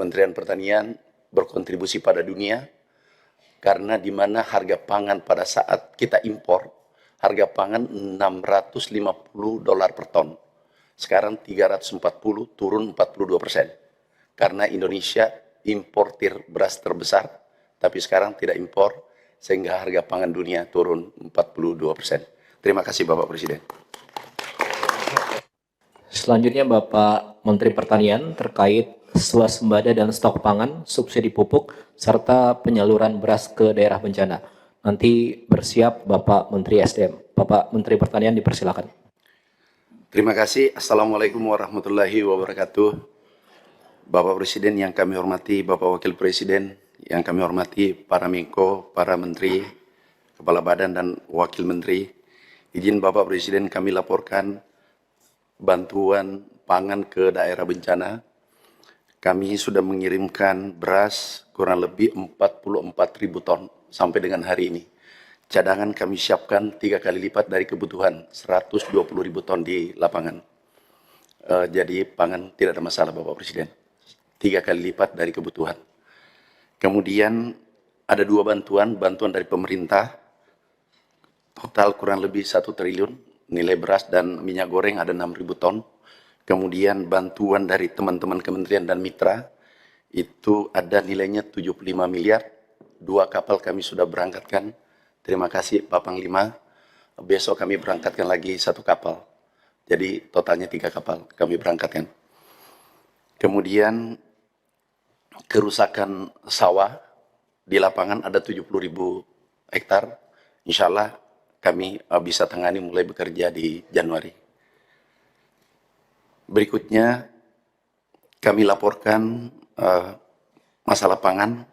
Kementerian Pertanian berkontribusi pada dunia, karena di mana harga pangan pada saat kita impor, harga pangan $650 per ton. Sekarang 340, turun 42%. Karena Indonesia importir beras terbesar, tapi sekarang tidak impor, sehingga harga pangan dunia turun 42%. Terima kasih Bapak Presiden. Selanjutnya Bapak Menteri Pertanian terkait swasembada dan stok pangan, subsidi pupuk, serta penyaluran beras ke daerah bencana. Nanti bersiap Bapak Menteri SDM. Bapak Menteri Pertanian dipersilakan. Terima kasih. Assalamualaikum warahmatullahi wabarakatuh. Bapak Presiden yang kami hormati, Bapak Wakil Presiden yang kami hormati, para Menko, para Menteri, Kepala Badan dan Wakil Menteri. Izin Bapak Presiden kami laporkan bantuan pangan ke daerah bencana. Kami sudah mengirimkan beras kurang lebih 44.000 ton sampai dengan hari ini. Cadangan kami siapkan 3 kali lipat dari kebutuhan, 120.000 ton di lapangan. Jadi pangan tidak ada masalah Bapak Presiden. 3 kali lipat dari kebutuhan. Kemudian ada 2 bantuan dari pemerintah, total kurang lebih 1 triliun, nilai beras dan minyak goreng ada 6.000 ton. Kemudian bantuan dari teman-teman kementerian dan mitra, itu ada nilainya 75 miliar, 2 kapal kami sudah berangkatkan. Terima kasih Pak Panglima, besok kami berangkatkan lagi 1 kapal. Jadi totalnya 3 kapal kami berangkatkan. Kemudian kerusakan sawah di lapangan ada 70.000 hektar. Insya Allah kami bisa tangani mulai bekerja di Januari. Berikutnya kami laporkan masalah pangan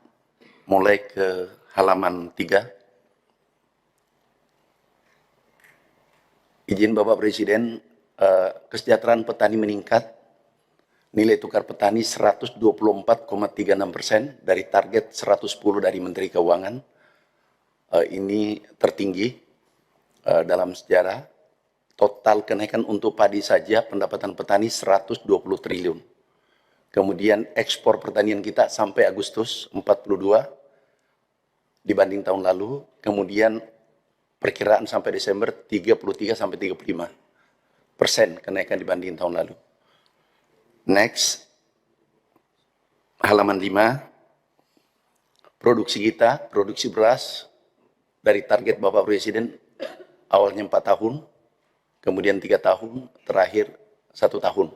mulai ke halaman 3. Izin Bapak Presiden, kesejahteraan petani meningkat, nilai tukar petani 124,36% dari target 110 dari Menteri Keuangan. Ini tertinggi dalam sejarah. Total kenaikan untuk padi saja pendapatan petani 120 triliun. Kemudian ekspor pertanian kita sampai Agustus 42 dibanding tahun lalu. Kemudian perkiraan sampai Desember 33 sampai 35% kenaikan dibanding tahun lalu. Next, halaman 5. Produksi kita, produksi beras dari target Bapak Presiden awalnya 4 tahun, kemudian 3 tahun, terakhir 1 tahun.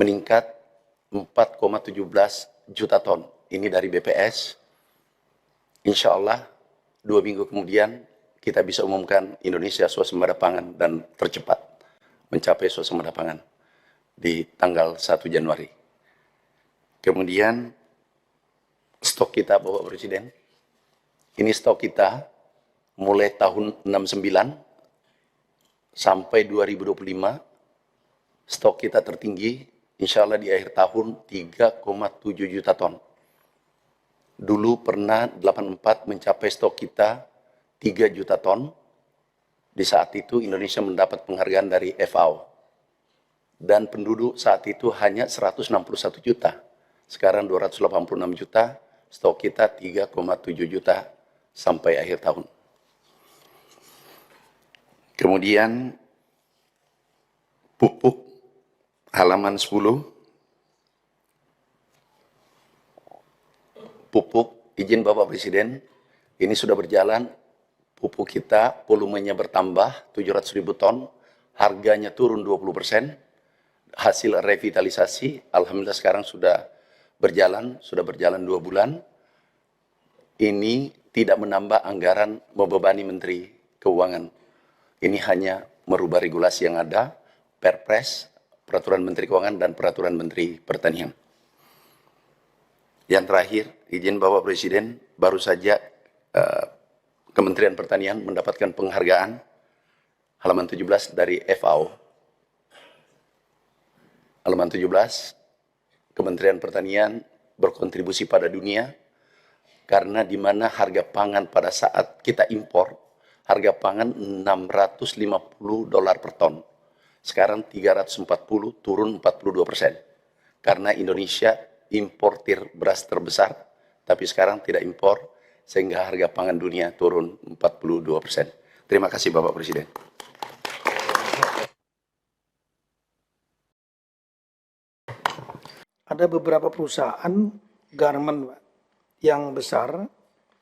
Meningkat 4,17 juta ton. Ini dari BPS. Insya Allah 2 minggu kemudian kita bisa umumkan Indonesia swasembada pangan dan tercepat mencapai swasembada pangan di tanggal 1 Januari. Kemudian stok kita Bapak Presiden. Ini stok kita mulai tahun 69 sampai 2025, stok kita tertinggi, insya Allah di akhir tahun 3,7 juta ton. Dulu pernah 84 mencapai stok kita 3 juta ton. Di saat itu Indonesia mendapat penghargaan dari FAO. Dan penduduk saat itu hanya 161 juta. Sekarang 286 juta, stok kita 3,7 juta sampai akhir tahun. Kemudian pupuk halaman 10. Pupuk, izin Bapak Presiden, ini sudah berjalan. Pupuk kita volumenya bertambah 700.000 ton, harganya turun 20%. Hasil revitalisasi, alhamdulillah sekarang sudah berjalan 2 bulan. Ini tidak menambah anggaran membebani Menteri Keuangan. Ini hanya merubah regulasi yang ada, Perpres, Peraturan Menteri Keuangan, dan Peraturan Menteri Pertanian. Yang terakhir, izin Bapak Presiden, baru saja Kementerian Pertanian mendapatkan penghargaan halaman 17 dari FAO. Halaman 17, Kementerian Pertanian berkontribusi pada dunia, karena di mana harga pangan pada saat kita impor, harga pangan $650 per ton. Sekarang 340, turun 42%. karena Indonesia importir beras terbesar, tapi sekarang tidak impor, sehingga harga pangan dunia turun 42%. Terima kasih Bapak Presiden. Ada beberapa perusahaan garmen Pak, yang besar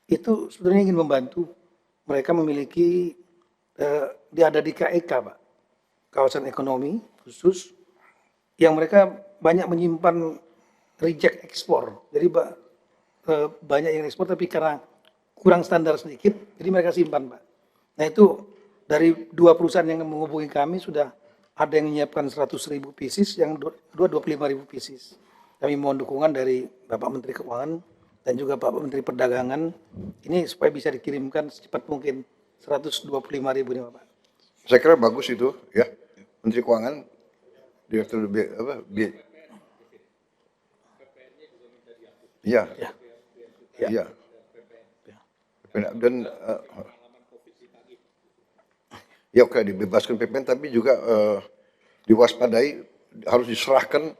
itu sebenarnya ingin membantu. Mereka memiliki dia ada di KEK Pak, kawasan ekonomi khusus, yang mereka banyak menyimpan reject ekspor. Jadi banyak yang ekspor tapi karena kurang standar sedikit, jadi mereka simpan Pak. Nah itu dari 2 perusahaan yang menghubungi kami sudah ada yang menyiapkan 100.000 pieces, yang 25.000 pieces. Kami mohon dukungan dari Bapak Menteri Keuangan dan juga Bapak Menteri Perdagangan ini supaya bisa dikirimkan secepat mungkin 125.000 ini Bapak. Saya kira bagus itu ya, Menteri Keuangan, Direktur Iya, iya, dan ya oke dibebaskan PPN tapi juga diwaspadai harus diserahkan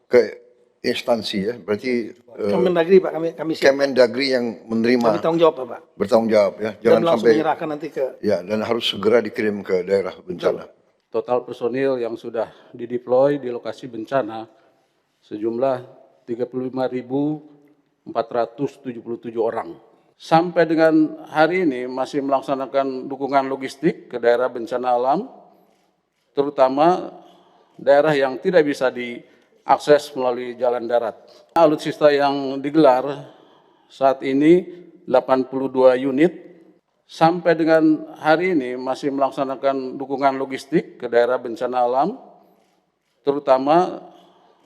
ke instansi ya, berarti Kemendagri Pak, kami siap. Kemendagri yang menerima Kami tanggung jawab Pak. bertanggung jawab ya, Dan jangan langsung sampai menyerahkan nanti ke ya, dan harus segera dikirim ke daerah bencana. Total personil yang sudah dideploy di lokasi bencana sejumlah 35.477 orang. Sampai dengan hari ini masih melaksanakan dukungan logistik ke daerah bencana alam, terutama daerah yang tidak bisa diakses melalui jalan darat. Alutsista yang digelar saat ini 82 unit. Sampai dengan hari ini masih melaksanakan dukungan logistik ke daerah bencana alam, terutama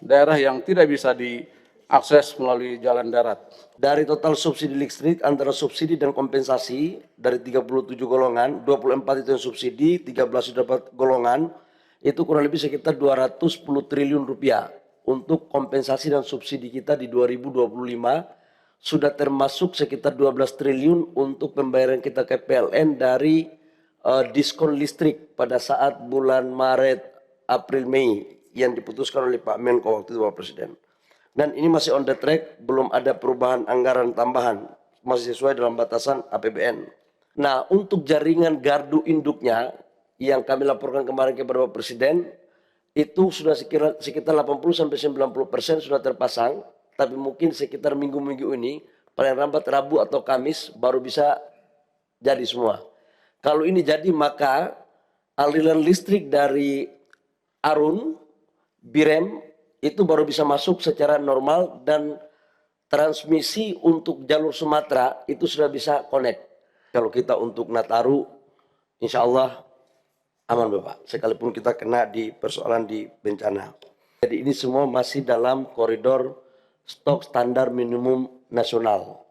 daerah yang tidak bisa diakses melalui jalan darat. Dari total subsidi listrik antara subsidi dan kompensasi dari 37 golongan, 24 itu yang subsidi, 13 itu dapat golongan, itu kurang lebih sekitar 210 triliun rupiah. Untuk kompensasi dan subsidi kita di 2025 sudah termasuk sekitar 12 triliun untuk pembayaran kita ke PLN dari diskon listrik pada saat bulan Maret, April, Mei yang diputuskan oleh Pak Menko waktu itu Pak Presiden. Dan ini masih on the track, belum ada perubahan anggaran tambahan, masih sesuai dalam batasan APBN. Nah, untuk jaringan gardu induknya yang kami laporkan kemarin kepada Bapak Presiden, itu sudah sekitar 80-90% sudah terpasang, tapi mungkin sekitar minggu-minggu ini, paling lambat Rabu atau Kamis baru bisa jadi semua. Kalau ini jadi maka aliran listrik dari Arun, Birem, itu baru bisa masuk secara normal dan transmisi untuk jalur Sumatera itu sudah bisa connect. Kalau kita untuk Nataru, insya Allah aman Bapak, sekalipun kita kena di persoalan di bencana. Jadi ini semua masih dalam koridor stok standar minimum nasional.